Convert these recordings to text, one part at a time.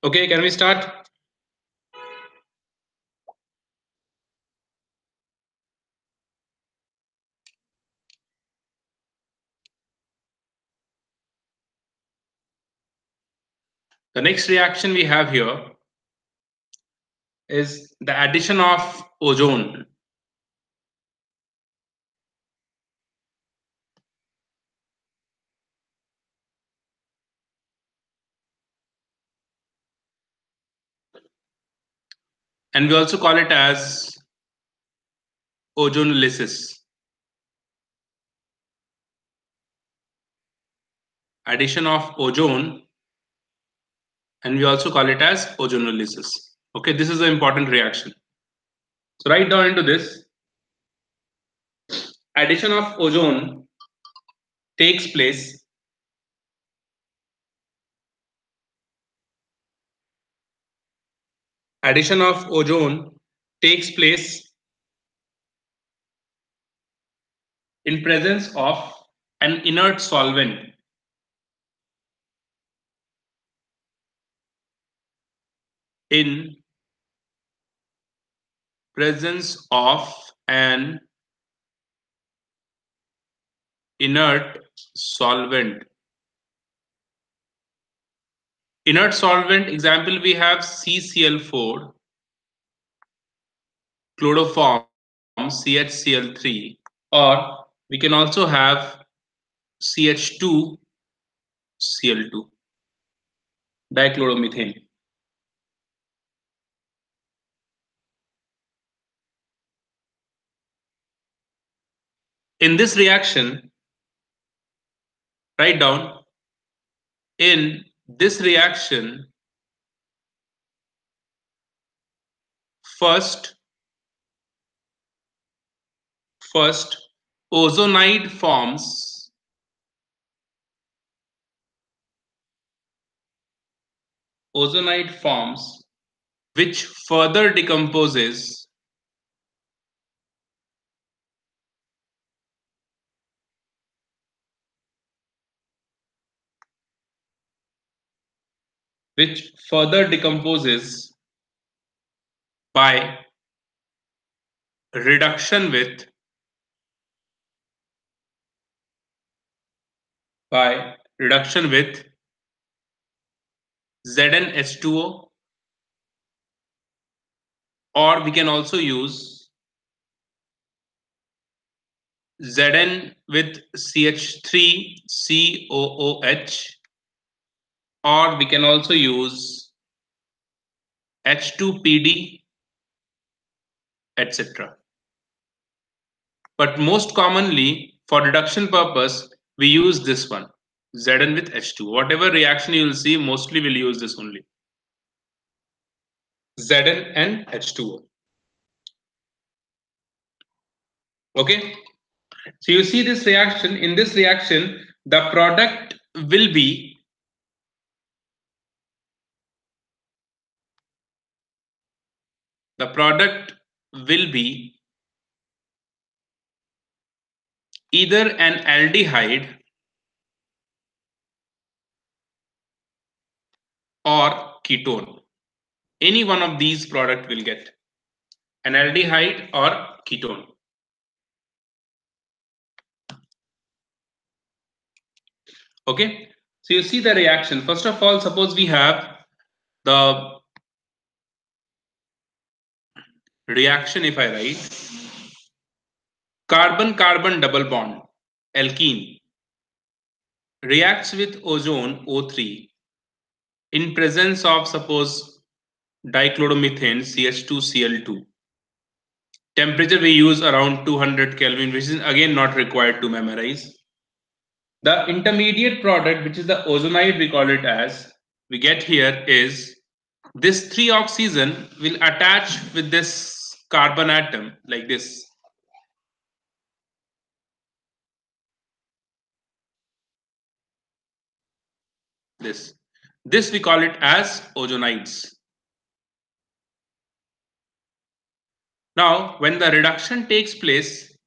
Okay, can we start? The next reaction we have here is the addition of ozone. And we also call it as ozonolysis. Addition of ozone, and we also call it as ozonolysis. Okay, this is an important reaction. So write down into this. Addition of ozone takes place addition of ozone takes place in presence of an inert solvent in presence of an inert solvent. Inert solvent example we have CCl4, chloroform CHCl3, or we can also have CH2 Cl2, dichloromethane. In this reaction, write down, in this reaction, first ozonide forms which further decomposes by reduction with ZnH2O, or we can also use Zn with CH3COOH, or we can also use H2PD, etc. But most commonly for reduction purpose, we use this one, Zn with H2. Whatever reaction you will see, mostly we'll use this only, Zn and H2O. Okay, so you see this reaction. In this reaction, the product will be either an aldehyde or ketone. Any one of these product will get an aldehyde or ketone. Okay, so you see the reaction. First of all, suppose we have the reaction. If I write carbon-carbon double bond, alkene, reacts with ozone O3 in presence of, suppose, dichloromethane CH2Cl2. Temperature we use around 200 Kelvin, which is again not required to memorize. The intermediate product, which is the ozonide, we call it as, we get here is this 3-oxygen will attach with this carbon atom like this. This we call it as ozonides. Now, when the reduction takes place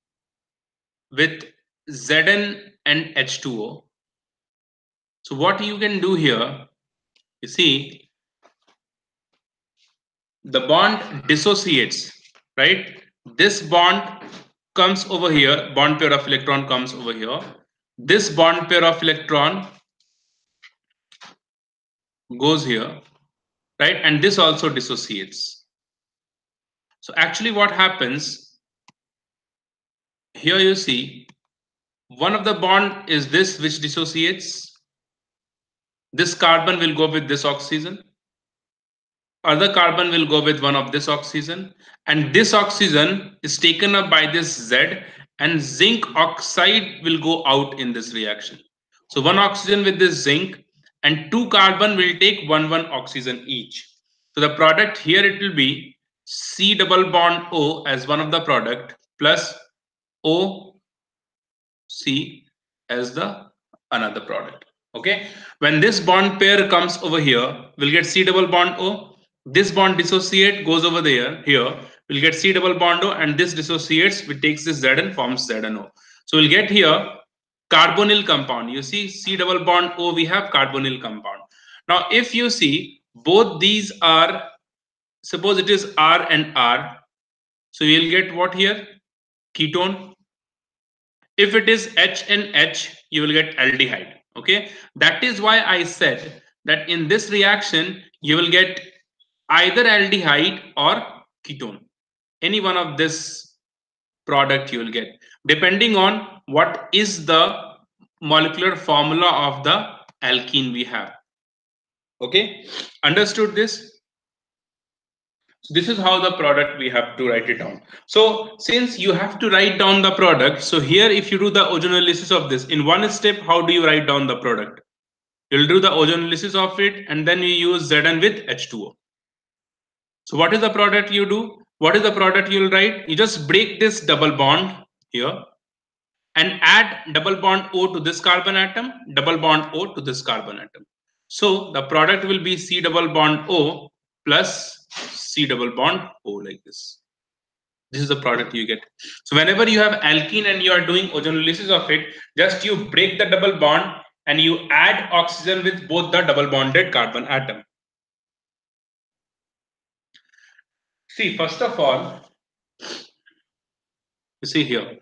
with Zn and H2O, so what you can do here, you see, the bond dissociates, right? This bond comes over here, bond pair of electron comes over here. This bond pair of electron goes here, right? And this also dissociates. So actually what happens here, you see, one of the bond is this which dissociates. This carbon will go with this oxygen. Other carbon will go with one of this oxygen, and this oxygen is taken up by this Z, and zinc oxide will go out in this reaction. So one oxygen with this zinc and two carbon will take one oxygen each. So the product here, it will be C double bond O as one of the product plus O C as the another product. Okay, when this bond pair comes over here, we'll get C double bond O. This bond dissociate, goes over there. Here we'll get C double bond O, and this dissociates, which takes this Z and forms Z and O. So we'll get here carbonyl compound. You see C double bond O, we have carbonyl compound. Now if you see, both these are, suppose it is R and R, so you'll get what here? Ketone. If it is H and H, you will get aldehyde. Okay, that is why I said that in this reaction you will get either aldehyde or ketone. Any one of this product you will get, depending on what is the molecular formula of the alkene we have. Okay, understood this? So this is how the product we have to write it down. So since you have to write down the product, so here if you do the ozonolysis of this in one step, how do you write down the product? You'll do the ozonolysis of it, and then you use Zn with H2O. So what is the product you do? What is the product you'll write? You just break this double bond here and add double bond O to this carbon atom, double bond O to this carbon atom. So the product will be C double bond O plus C double bond O, like this. This is the product you get. So whenever you have alkene and you are doing ozonolysis of it, just you break the double bond and you add oxygen with both the double bonded carbon atom. See, first of all, you see here,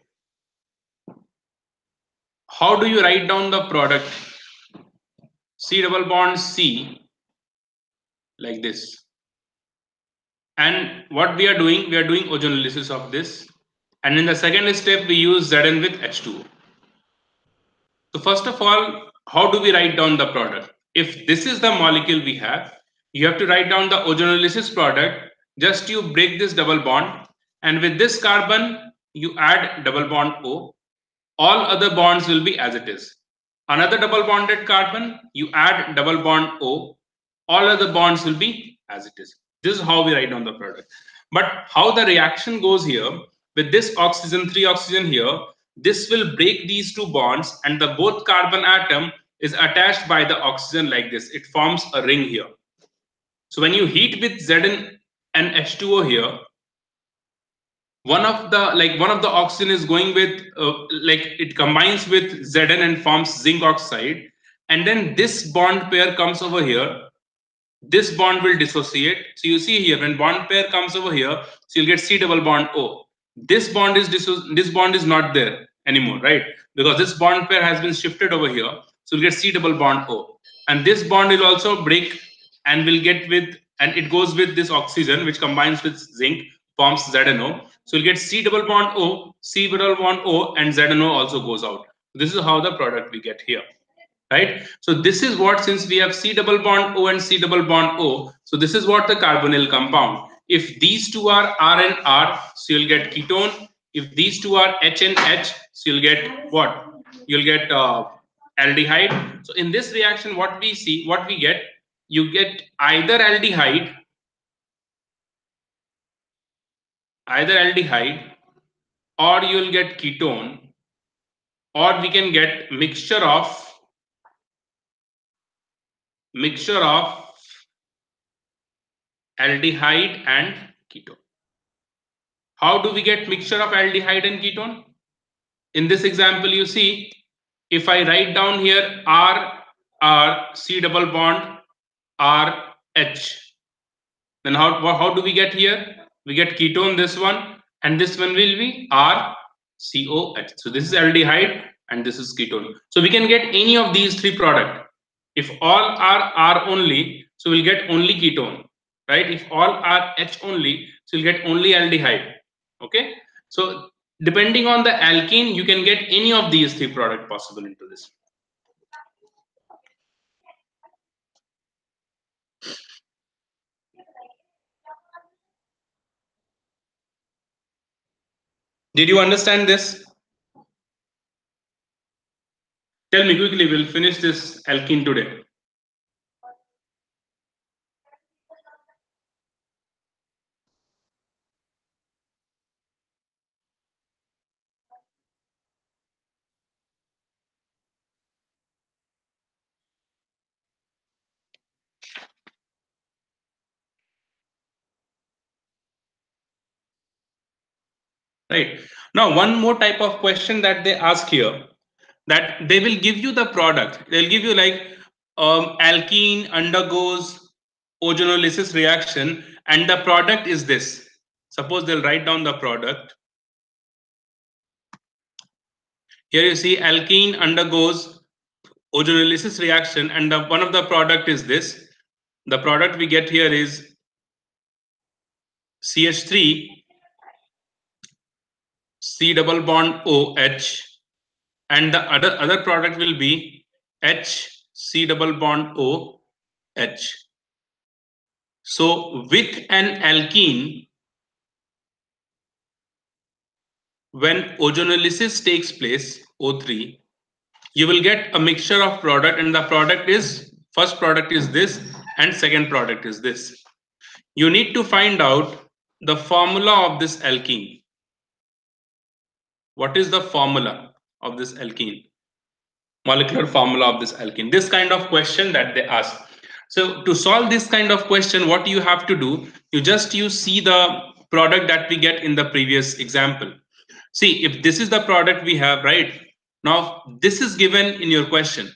how do you write down the product? C double bond C, like this. And what we are doing ozonolysis of this. And in the second step, we use Zn with H2O. So first of all, how do we write down the product? If this is the molecule we have, you have to write down the ozonolysis product. Just you break this double bond, and with this carbon, you add double bond O. All other bonds will be as it is. Another double bonded carbon, you add double bond O. All other bonds will be as it is. This is how we write down the product. But how the reaction goes here, with this oxygen, 3 oxygen here, this will break these two bonds, and the both carbon atom is attached by the oxygen like this. It forms a ring here. So when you heat with Zn and H2O here, one of the oxygen is going with it combines with Zn and forms zinc oxide, and then this bond pair comes over here. This bond will dissociate. So you see here, when bond pair comes over here, so you'll get C double bond O. This bond is not there anymore, right? Because this bond pair has been shifted over here. So you'll get C double bond O. And this bond will also break and will get with, and it goes with this oxygen which combines with zinc, forms ZNO. So you'll get C double bond O, C double bond O, and ZNO also goes out. This is how the product we get here. Right, so this is what, since we have C double bond O and C double bond O, so this is what the carbonyl compound. If these two are R and R, so you'll get ketone. If these two are H and H, so you'll get what? You'll get aldehyde. So in this reaction, what we get, you get either aldehyde, or you'll get ketone, or we can get mixture of aldehyde and ketone. How do we get mixture of aldehyde and ketone? In this example, you see, if I write down here R C double bond R H, Then how do we get here? We get ketone, this one, and this one will be RCOH. So this is aldehyde and this is ketone. So we can get any of these three product. If all are R only, so we'll get only ketone, right? If all are H only, so you'll get only aldehyde. Okay. So depending on the alkene, you can get any of these three product possible into this. Did you understand this? Tell me quickly, we'll finish this alkene today. Right. Now, one more type of question that they ask here, that they will give you the product. They'll give you like alkene undergoes ozonolysis reaction and the product is this. Suppose they'll write down the product. Here you see alkene undergoes ozonolysis reaction and one of the product is this. The product we get here is CH3 C double bond OH, and the other product will be H C double bond O H. So with an alkene, when ozonolysis takes place, O3, you will get a mixture of product, and the product is, first product is this and second product is this. You need to find out the formula of this alkene. What is the formula of this alkene? Molecular formula of this alkene. This kind of question that they ask. So to solve this kind of question, what you have to do, you see the product that we get in the previous example. See, if this is the product we have, right? Now, this is given in your question.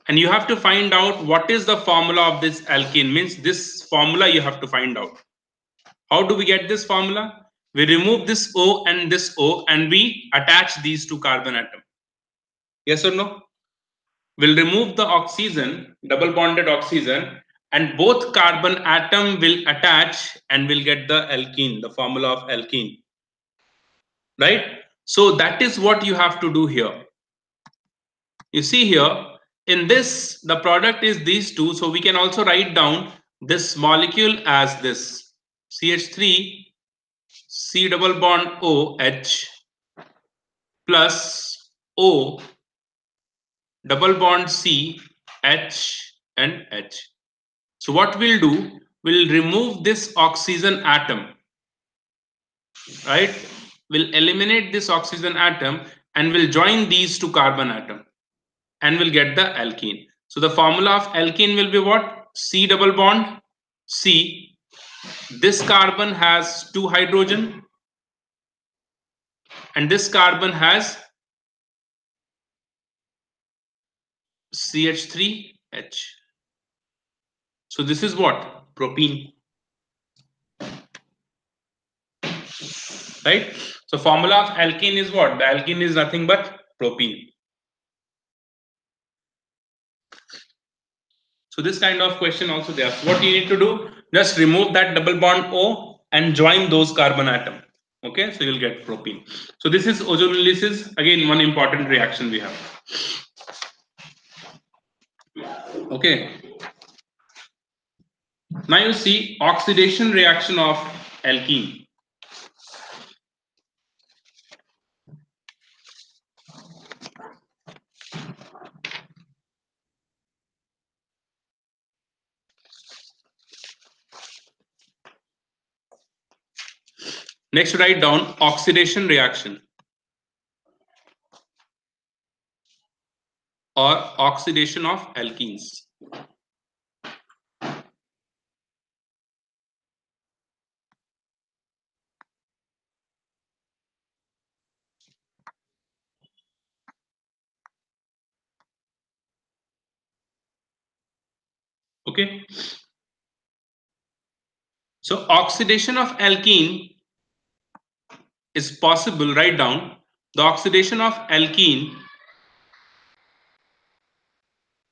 And you have to find out what is the formula of this alkene. Means this formula you have to find out. How do we get this formula? We remove this O and we attach these two carbon atoms. Yes or no? We'll remove the oxygen, double bonded oxygen, and both carbon atom will attach and we'll get the alkene, the formula of alkene. Right? So that is what you have to do here. You see here, in this, the product is these two. So we can also write down this molecule as this CH3 C double bond OH plus O double bond C H and H. So what we'll do, we'll remove this oxygen atom, right? We'll eliminate this oxygen atom and we'll join these two carbon atom and we'll get the alkene. So the formula of alkene will be what? C double bond C. This carbon has two hydrogen and this carbon has CH3H. So this is what? Propene. Right? So formula of alkene is what? The alkene is nothing but propene. So this kind of question also there. What you need to do? Just remove that double bond O and join those carbon atom. Okay, so you'll get propene. So this is ozonolysis. Again, one important reaction we have. Okay. Now you see oxidation reaction of alkene. Next, write down oxidation reaction or oxidation of alkenes. Okay. So oxidation of alkene is possible. Write down, the oxidation of alkene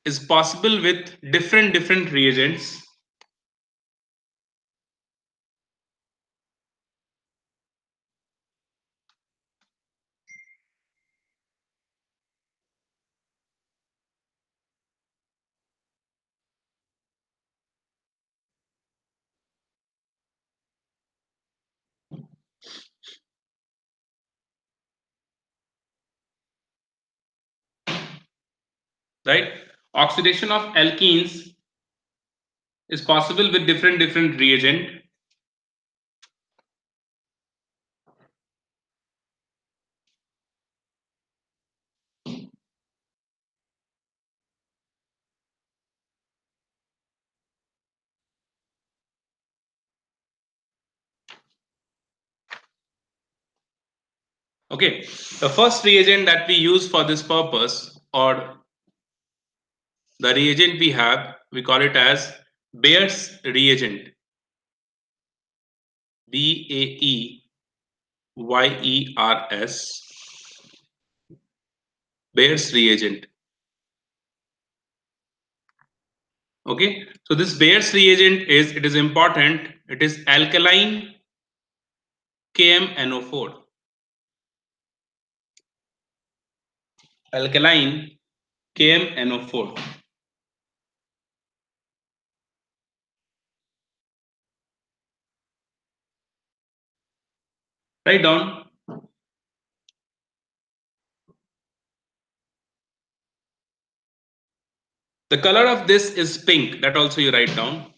is possible with different reagents. Right? Oxidation of alkenes is possible with different reagent. Okay, the first reagent that we use for this purpose, or the reagent we have, we call it as Bayer's reagent. Bayers, Bayer's reagent. Okay, so this Bayer's reagent it is important. It is alkaline KMNO4. Alkaline KMNO4. Write down. The color of this is pink. That also you write down.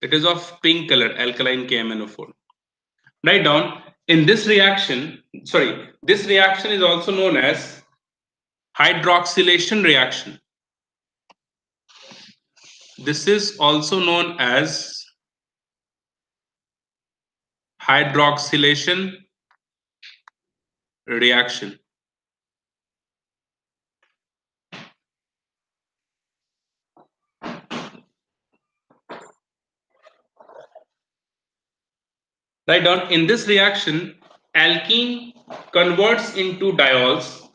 It is of pink color, alkaline KMNO4. Write down, in this reaction, this reaction is also known as hydroxylation reaction. This is also known as hydroxylation reaction. Write down, in this reaction, alkene converts into diols.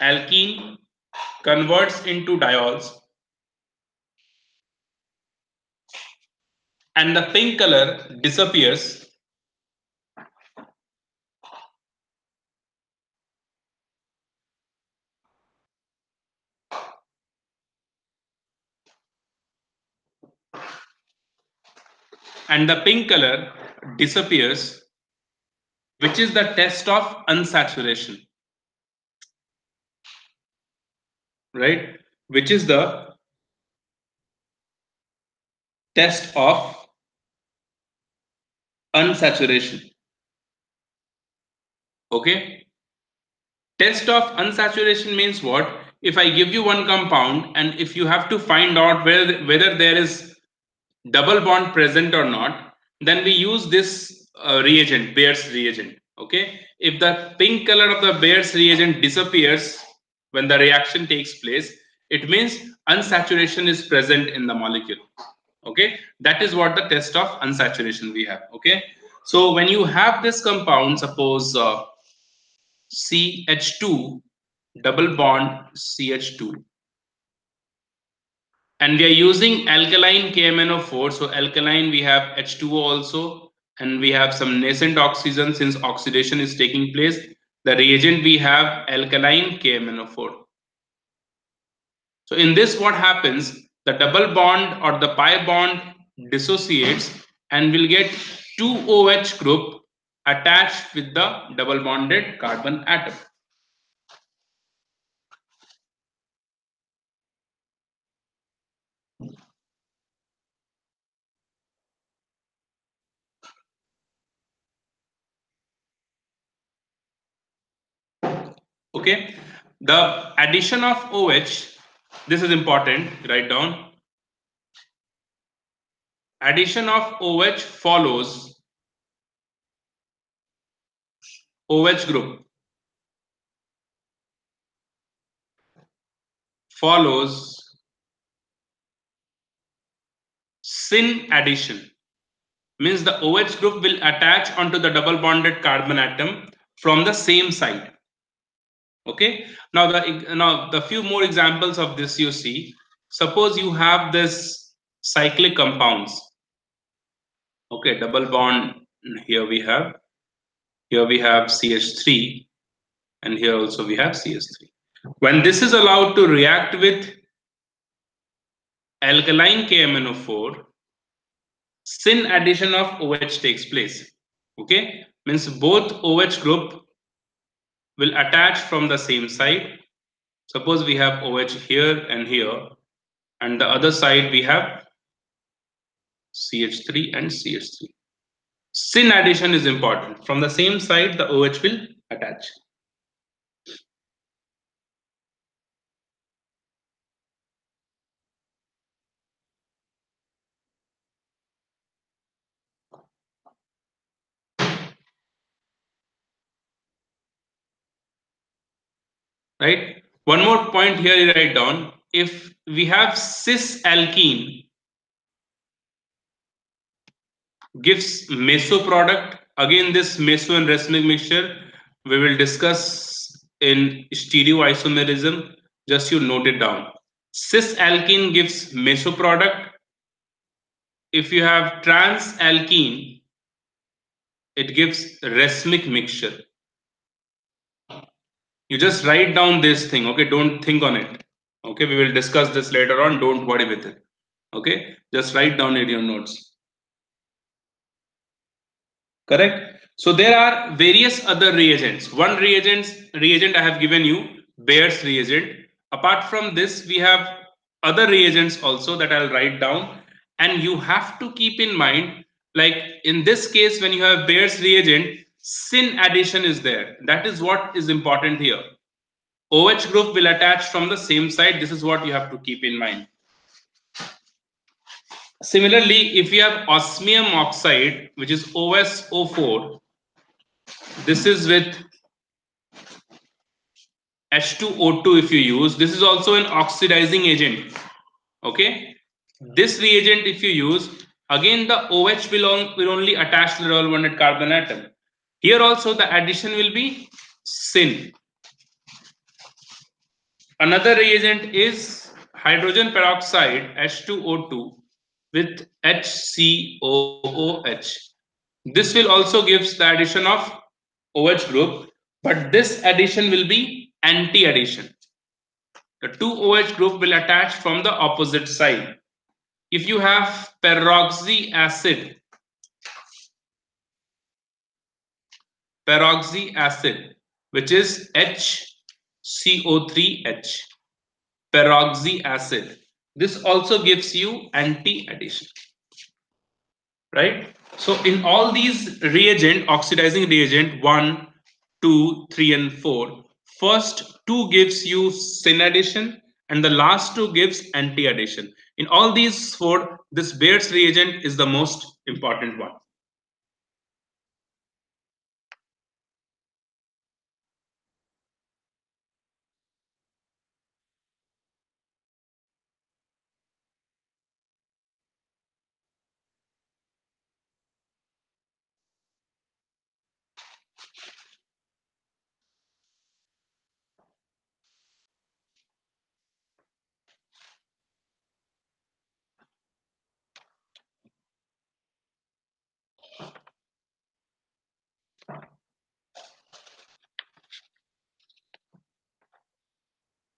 Alkene converts into diols, and the pink color disappears. And the pink color disappears, which is the test of unsaturation. Right? Which is the test of unsaturation. Okay, test of unsaturation means what? If I give you one compound and if you have to find out whether there is double bond present or not, then we use this reagent, Bayer's reagent. Okay, if the pink color of the Bayer's reagent disappears when the reaction takes place, it means unsaturation is present in the molecule. Okay, that is what the test of unsaturation we have. Okay, so when you have this compound, suppose CH2 double bond CH2, and we are using alkaline KMNO4. So alkaline, we have H2O also, and we have some nascent oxygen since oxidation is taking place. The reagent we have alkaline KMNO4. So in this, what happens? The double bond or the pi bond dissociates and will get 2OH group attached with the double bonded carbon atom. Okay, the addition of OH, this is important, write down. Addition of OH follows OH group. follows syn addition. Means the OH group will attach onto the double bonded carbon atom from the same side. Okay. Now the few more examples of this you see. Suppose you have this cyclic compounds. Okay, double bond. Here we have CH3, and here also we have CH3. When this is allowed to react with alkaline KMnO4, syn addition of OH takes place. Okay, means both OH group will attach from the same side. Suppose we have OH here and here, and the other side we have CH3 and CH3. Syn addition is important. From the same side, the OH will attach. Right? One more point here you write down. If we have cis alkene gives meso product, again this meso and racemic mixture we will discuss in stereoisomerism. Just you note it down. Cis alkene gives meso product. If you have trans alkene, it gives racemic mixture. You just write down this thing, okay? Don't think on it. Okay, we will discuss this later on. Don't worry with it. Okay, just write down in your notes. Correct. So there are various other reagents. One reagent I have given you, Bayer's reagent. Apart from this, we have other reagents also that I'll write down. And you have to keep in mind, like in this case, when you have Bayer's reagent, syn addition is there. That is what is important here. OH group will attach from the same side. This is what you have to keep in mind. Similarly, if you have osmium oxide, which is OSO4, this is with H2O2 if you use. This is also an oxidizing agent. Okay. This reagent if you use, again the OH will only attach to the double bonded carbon atom. Here also the addition will be syn. Another reagent is hydrogen peroxide H2O2 with HCOOH. This will also gives the addition of OH group, but this addition will be anti-addition. The two OH group will attach from the opposite side. If you have peroxy acid, which is HCO3H, peroxy acid, this also gives you anti-addition. Right? So in all these reagent, oxidizing reagent 1, 2, 3 and 4, first two gives you syn addition and the last two gives anti-addition. In all these four, this Bayer's reagent is the most important one.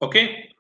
Okay.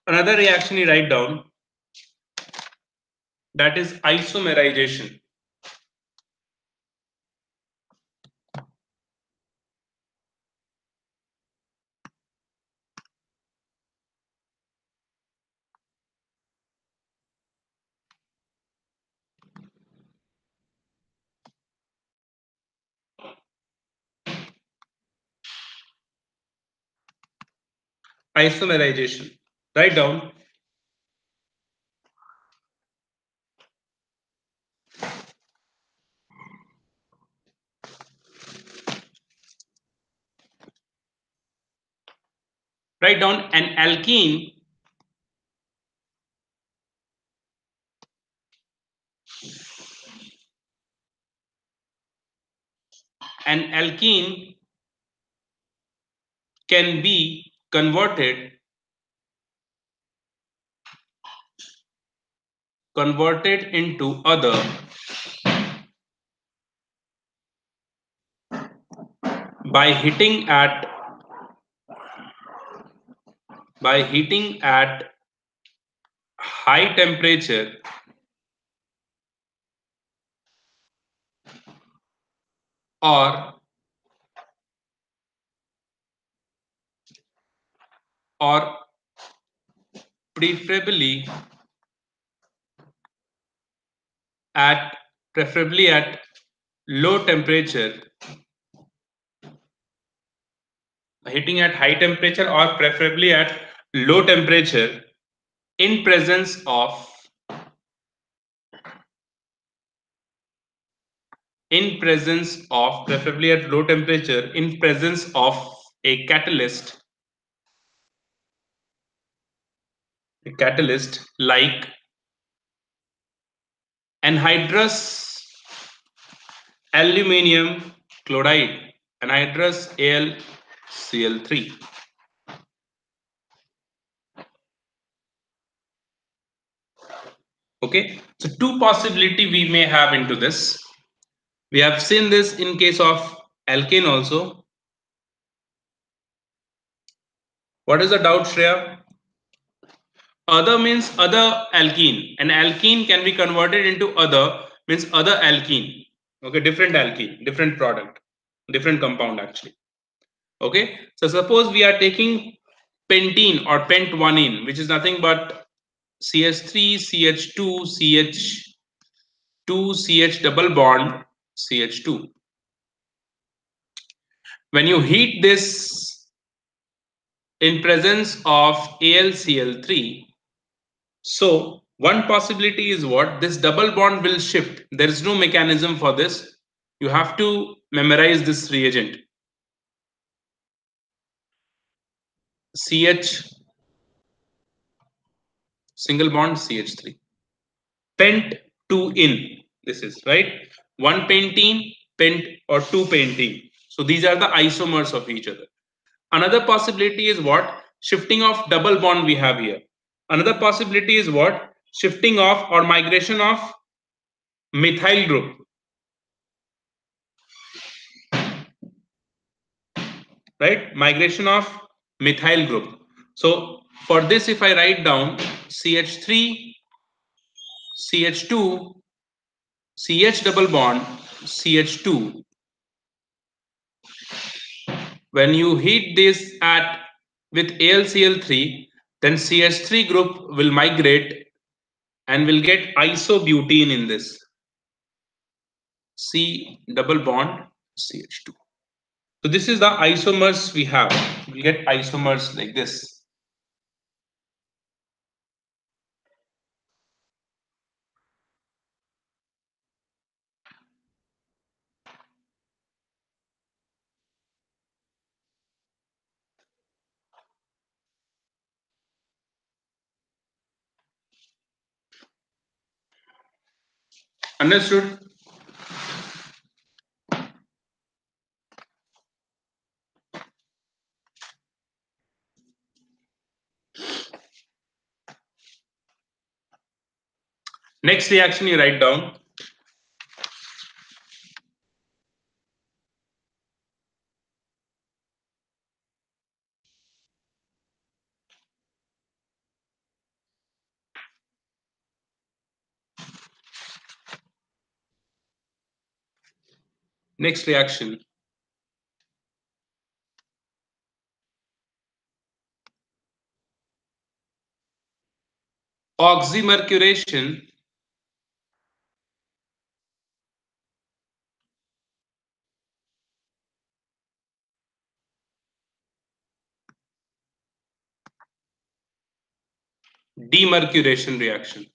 Another reaction you write down, that is isomerization. Isomerization. Write down. Write down an alkene an alkene can be converted into other by heating at high temperature or or preferably at preferably at low temperature, heating at high temperature or preferably at low temperature in presence of preferably at low temperature in presence of a catalyst like anhydrous aluminium chloride, anhydrous AlCl3. Okay, so two possibility we may have into this. We have seen this in case of alkane also. What is the doubt, Shreya? Other means other alkene. An alkene can be converted into other means other alkene. Okay, different alkene, different product, different compound actually. Okay, so suppose we are taking pentene or pent1ene, which is nothing but CH3, CH2, CH2, CH double bond, CH2. When you heat this in presence of AlCl3, so one possibility is what? This double bond will shift. There is no mechanism for this. You have to memorize this reagent. CH single bond CH3. Pent 2 in. This is right. One pentene, pent or two pentene. So these are the isomers of each other. Another possibility is what? Shifting of double bond we have here. Another possibility is what? Shifting of or migration of methyl group. Right? Migration of methyl group. So for this, if I write down CH3, CH2, CH double bond, CH2, when you heat this at with AlCl3, then CH3 group will migrate and will get isobutene in this. C double bond CH2. So this is the isomers we have. We get isomers like this. Understood? Next reaction you write down. Next reaction. Oxymercuration demercuration reaction.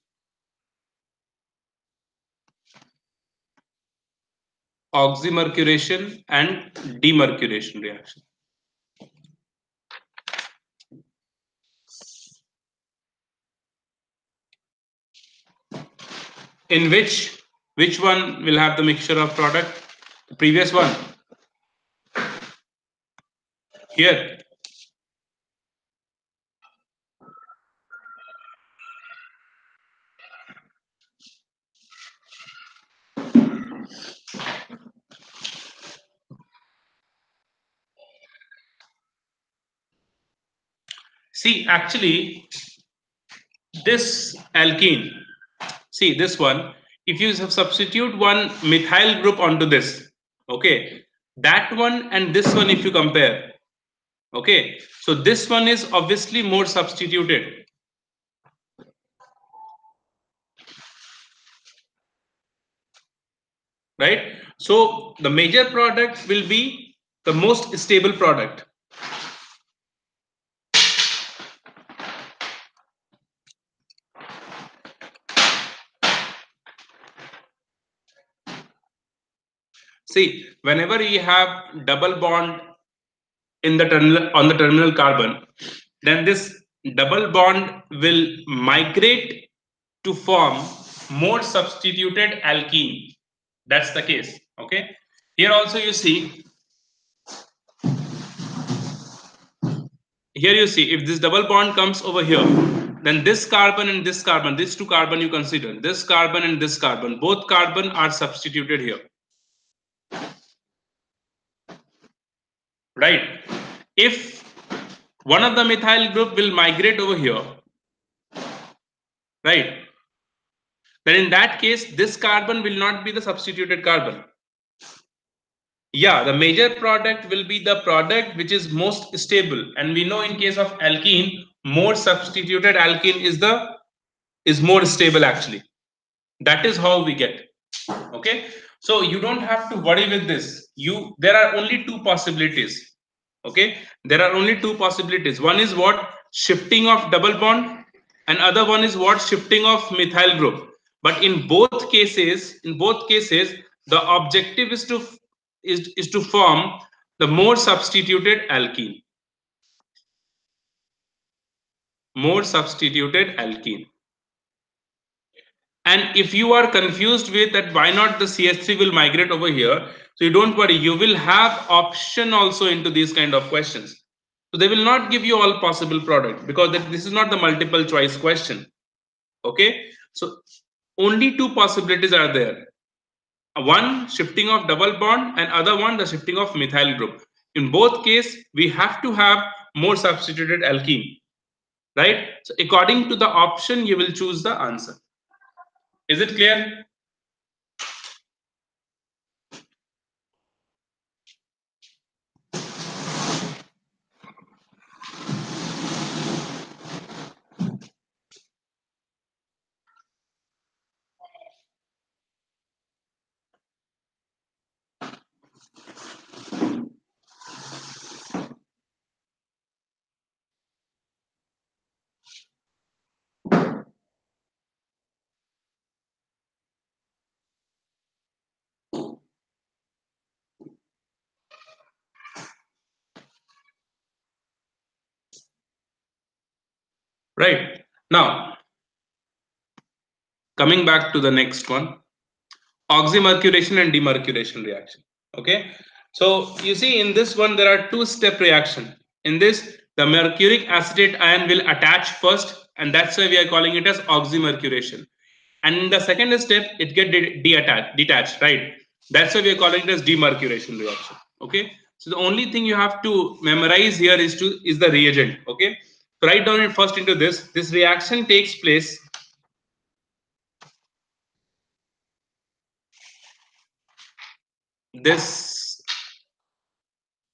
Oxymercuration and demercuration reaction. In which one will have the mixture of product? The previous one. Here. See, actually, this alkene, see this one, if you substitute one methyl group onto this, okay, that one and this one, if you compare, okay, so this one is obviously more substituted, right? So the major product will be the most stable product. See, whenever you have double bond in the terminal on the terminal carbon, then this double bond will migrate to form more substituted alkene. That's the case. Okay. Here also you see. Here you see, if this double bond comes over here, then this carbon and this carbon, these two carbon you consider, this carbon and this carbon, both carbon are substituted here. Right? If one of the methyl group will migrate over here, right? Then in that case, this carbon will not be the substituted carbon. Yeah, the major product will be the product which is most stable, and we know in case of alkene, more substituted alkene is more stable actually. That is how we get. Okay, so you don't have to worry with this. There are only two possibilities. Okay, there are only two possibilities. One is what, shifting of double bond, and other one is what, shifting of methyl group. But in both cases, the objective is to form the more substituted alkene. More substituted alkene. And if you are confused with that, why not the CH3 will migrate over here? So you don't worry, you will have option also into these kind of questions. So they will not give you all possible product, because this is not the multiple choice question. Okay, so only two possibilities are there. One, shifting of double bond, and other one, the shifting of methyl group. In both case, we have to have more substituted alkene, right? So according to the option, you will choose the answer. Is it clear? Right. Now, coming back to the next one, oxymercuration and demercuration reaction. Okay. So you see in this one, there are two-step reaction. In this, the mercuric acetate ion will attach first, and that's why we are calling it as oxymercuration. And in the second step, it get detached, right? That's why we are calling it as demercuration reaction. Okay. So the only thing you have to memorize here is the reagent. Okay. So write down it first into this. This reaction takes place. this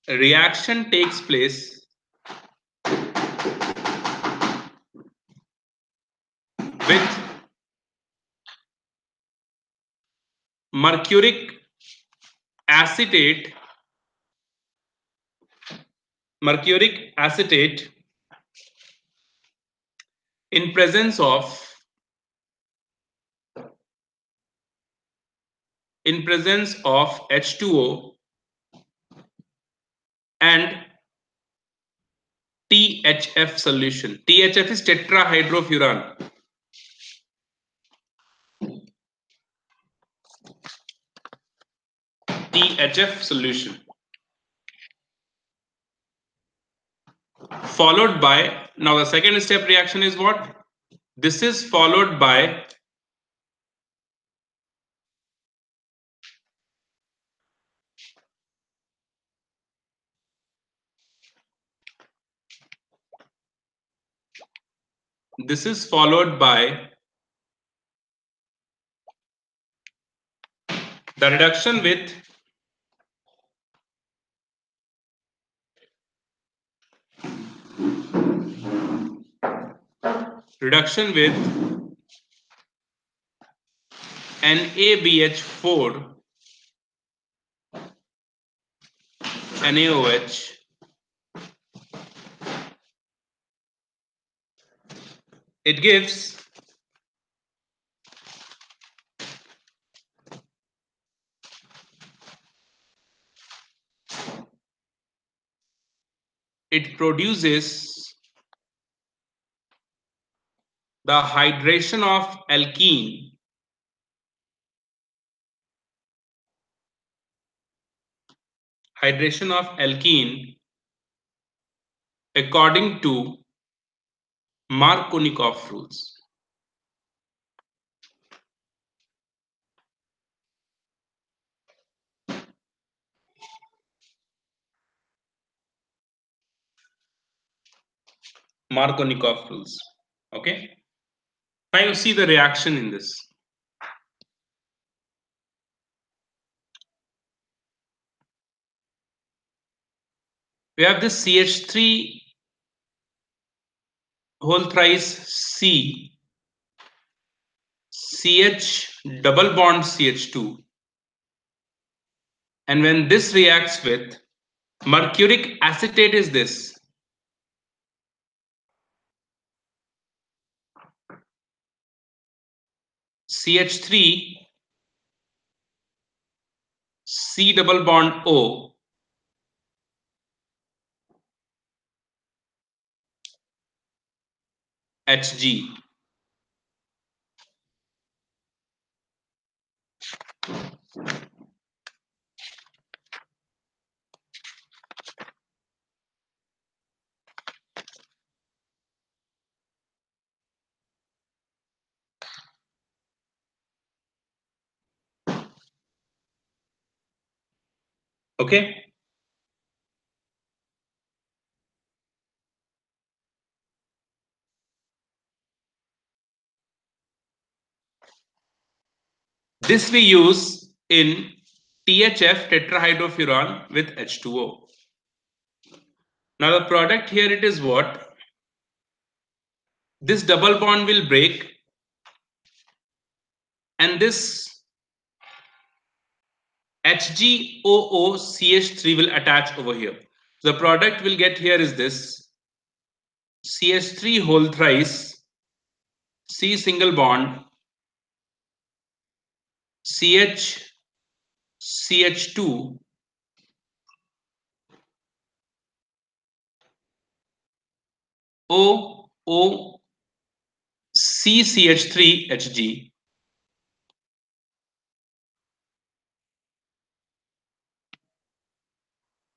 reaction takes place with mercuric acetate in presence of H2O and THF solution. THF is tetrahydrofuran. THF solution. Followed by, now the second step reaction is what? This is followed by the reduction with NaBH4 NaOH. It produces the hydration of alkene according to Markovnikov rules. Markovnikov rules. Okay. Try to see the reaction in this. We have this CH3 whole thrice C, CH double bond CH2. And when this reacts with mercuric acetate is this. CH3 C double bond O Hg. Okay. This we use in THF tetrahydrofuran with H2O. Now the product here it is what? This double bond will break and this HgOOCH3 will attach over here. The product we'll get here is this CH3 whole thrice C single bond CH2 OOCCH3 Hg.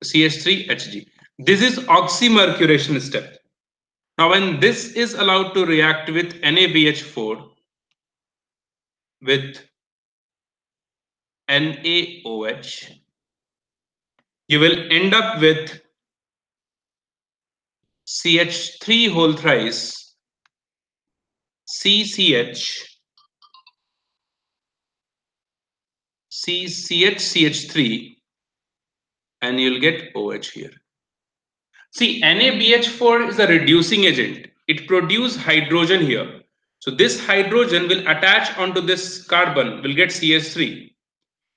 CH3 Hg. This is oxymercuration step. Now when this is allowed to react with NaBH4 with NaOH, you will end up with CH3 whole thrice CCH CH3 and you'll get OH here. See, NaBH4 is a reducing agent. It produces hydrogen here. So this hydrogen will attach onto this carbon, will get CH3.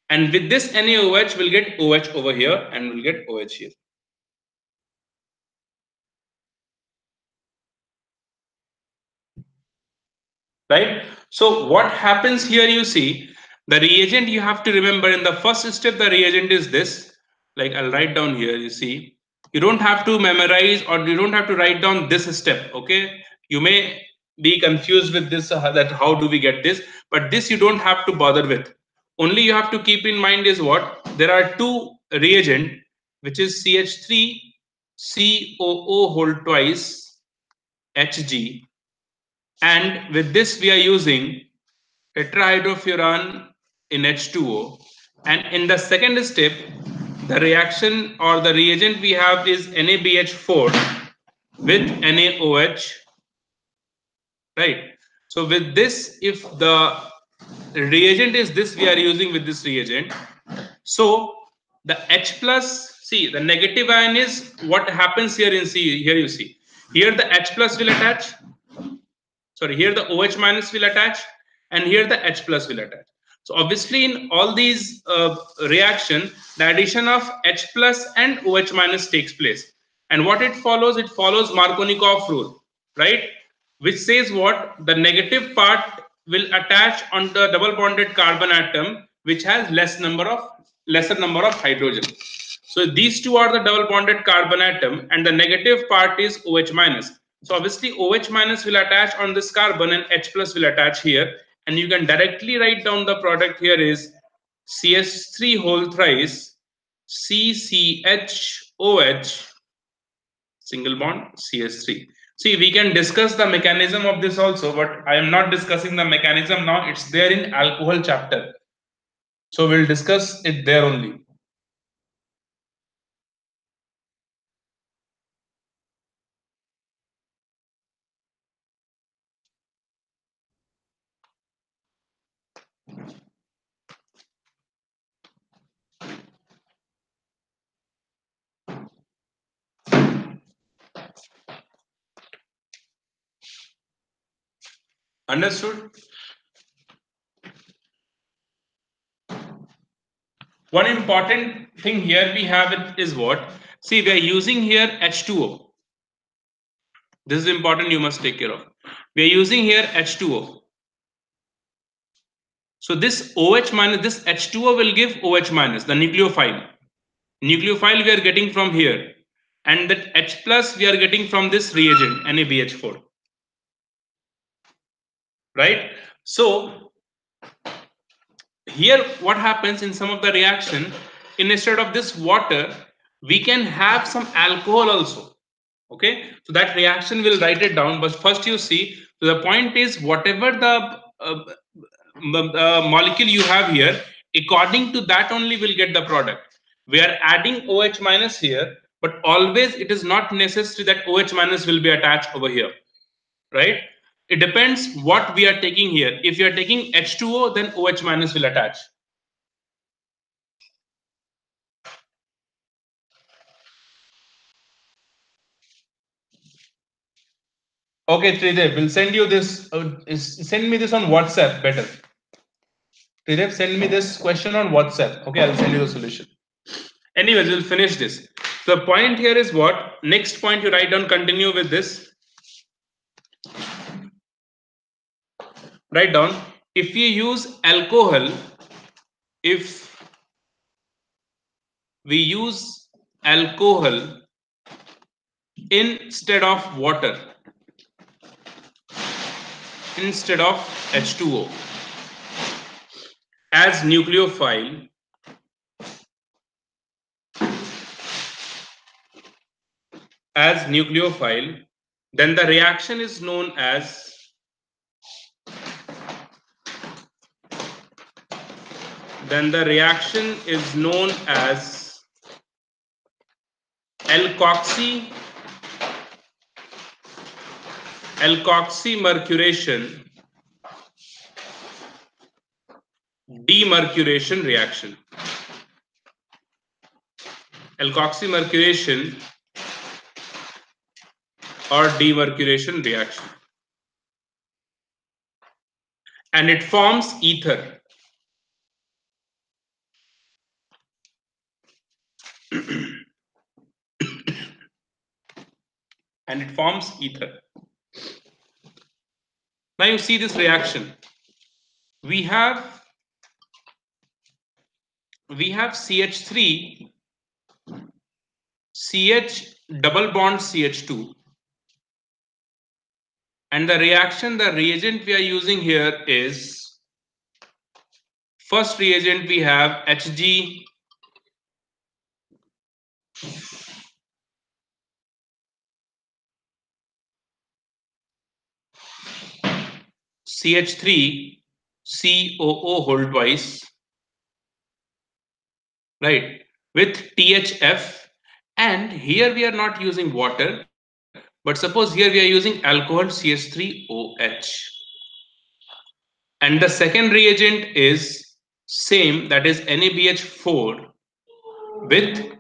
And with this NaOH, we'll get OH over here and we'll get OH here. Right? So what happens here, you see, the reagent you have to remember in the first step, the reagent is this. Like I'll write down here, you see. You don't have to memorize or you don't have to write down this step, okay? You may be confused with this, that how do we get this, but this you don't have to bother with. Only you have to keep in mind is what? There are two reagent, which is CH3 COO whole twice Hg, and with this we are using tetrahydrofuran in H2O, and in the second step the reaction or the reagent we have is NaBH4 with NaOH, right? So with this, if the reagent is this we are using with this reagent, so the H plus, see the negative ion is what happens here in C, here you see, here the H plus will attach, sorry, here the OH minus will attach and here the H plus will attach. So obviously in all these reaction, the addition of H plus and OH minus takes place. And what it follows Markovnikov rule, right? Which says what? The negative part will attach on the double bonded carbon atom which has lesser number of hydrogen. So these two are the double bonded carbon atom and the negative part is OH minus. So obviously OH minus will attach on this carbon and H plus will attach here, and you can directly write down the product here is CH3 whole thrice CCHOH single bond CH3. See, we can discuss the mechanism of this also, but I am not discussing the mechanism now. It's there in alcohol chapter. So we'll discuss it there only. Understood? One important thing here we have it is what? See, we are using here H2O. This is important, you must take care of. We are using here H2O. So this OH minus, this H2O will give OH minus, the nucleophile. Nucleophile we are getting from here. And that H plus we are getting from this reagent, NaBH4. Right? So here what happens in some of the reaction, instead of this water, we can have some alcohol also. Okay, so that reaction will write it down, but first you see, so the point is whatever the molecule you have here, according to that only will get the product. We are adding OH minus here, but always it is not necessary that OH minus will be attached over here, right? It depends what we are taking here. If you are taking H2O, then OH minus will attach. Okay, Tridev, we'll send you this. Send me this on WhatsApp better. Tridev, send me this question on WhatsApp. Okay, I'll send you the solution. Anyways, we'll finish this. The point here is what? Next point you write down, continue with this. Write down, if you use alcohol, if we use alcohol instead of water, instead of H2O as nucleophile, then the reaction is known as alkoxymercuration demercuration reaction. alkoxymercuration or demercuration reaction, and it forms ether. And it forms ether. Now you see this reaction. We have CH3, CH double bond CH2, and the reagent we are using here is, first reagent we have Hg CH3 COO whole twice, right, with THF, and here we are not using water, but suppose here we are using alcohol CH3OH. And the second reagent is same, that is NaBH4 with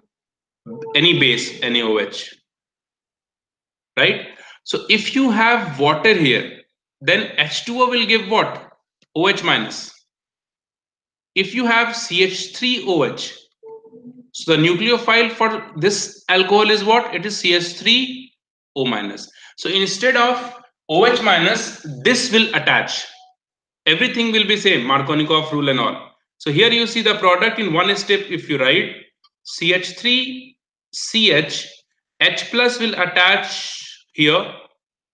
any base NaOH, right? So if you have water here, then H2O will give what? OH minus. If you have CH3OH, so the nucleophile for this alcohol is what? It is CH3O minus. So instead of OH minus, this will attach. Everything will be same, Markovnikov rule and all. So here you see the product in one step. If you write CH3CH, H plus will attach here,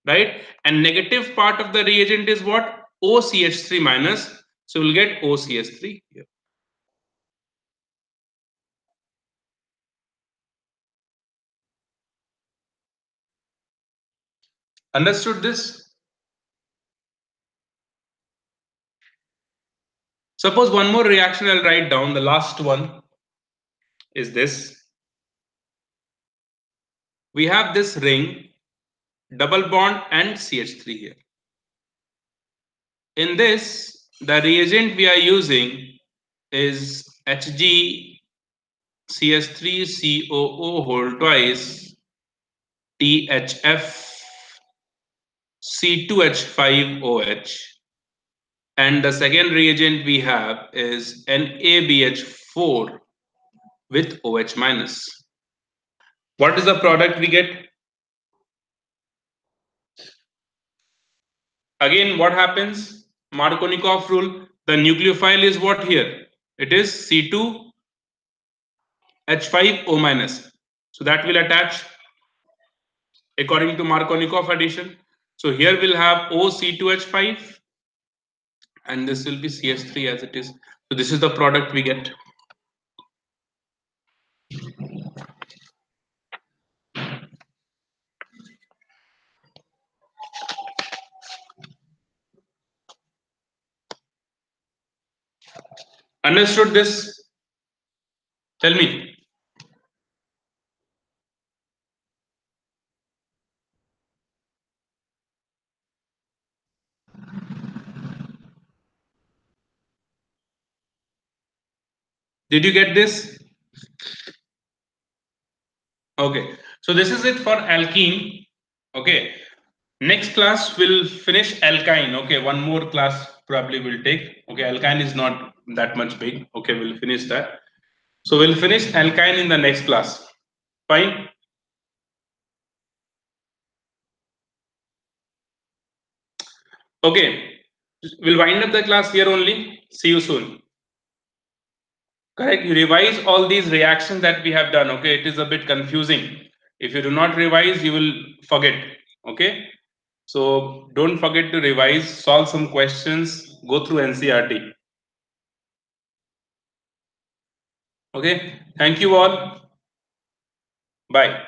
right? And negative part of the reagent is what? OCH3 minus. So we'll get OCH3 here. Understood this? Suppose one more reaction I'll write down. The last one is this. We have this ring, double bond and CH3 here. In this, the reagent we are using is HgCH3COO whole twice THF C2H5OH, and the second reagent we have is NaBH4 with OH minus. What is the product we get? Again, what happens? Markovnikov rule. The nucleophile is what here? It is C2H5O minus. So that will attach according to Markovnikov addition. So here we'll have OC2H5 and this will be CH3 as it is. So this is the product we get. Understood this? Tell me. Did you get this? Okay. So this is it for alkene. Okay. Next class we'll finish alkyne. Okay. One more class probably we'll take. Okay. Alkyne is not that much big. Okay. We'll finish that. So we'll finish alkyne in the next class. Fine. Okay. We'll wind up the class here only. See you soon. Correct. You revise all these reactions that we have done. Okay. It is a bit confusing. If you do not revise, you will forget. Okay. So don't forget to revise, solve some questions, go through NCRT. Okay. Thank you all. Bye.